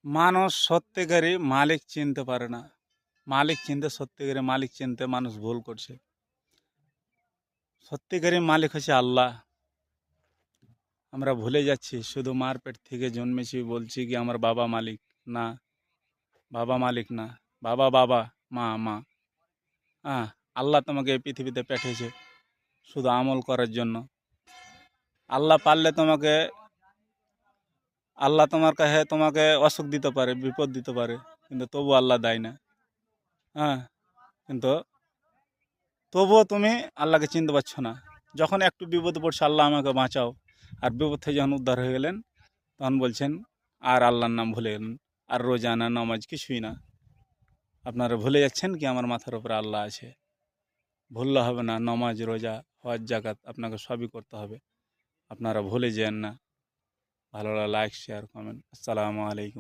মানুষ সত্যিকারই মালিক চিনতে পারে না। মালিক চিনতে সত্যিকারের মালিক চিনতে মানুষ ভুল করছে। সত্যিকারের মালিক হচ্ছে আল্লাহ। আমরা ভুলে যাচ্ছি শুধু মার পেট থেকে জন্মেছি বলছি কি আমার বাবা মালিক। না, বাবা মালিক না। বাবা বাবা, মা মা। হ্যাঁ, আল্লাহ তোমাকে এই পৃথিবীতে পাঠিয়েছে শুধু আমল করার জন্য। আল্লাহ পারলে আল্লাহ তোমার কাছে তোমাকে অসুখ দিতে পারে, বিপদ দিতে পারে, কিন্তু তবু আল্লাহ দেয় না। হ্যাঁ, কিন্তু তবুও তুমি আল্লাহকে চিনতে পারছো না। যখন একটু বিপদে পড়ছে আল্লাহ আমাকে বাঁচাও, আর বিপদ থেকে যখন উদ্ধার হয়ে গেলেন তখন বলছেন আর আল্লাহর নাম ভুলে গেলেন। আর রোজা না, নামাজ কিছুই না। আপনারা ভুলে যাচ্ছেন কি আমার মাথার উপরে আল্লাহ আছে। ভুললে হবে না, নামাজ, রোজা, হজ, জাকাত আপনাকে সবই করতে হবে। আপনারা ভুলে যেন না। ভালো লাগলে লাইক, শেয়ার, কমেন্ট। আসসালামু আলাইকুম।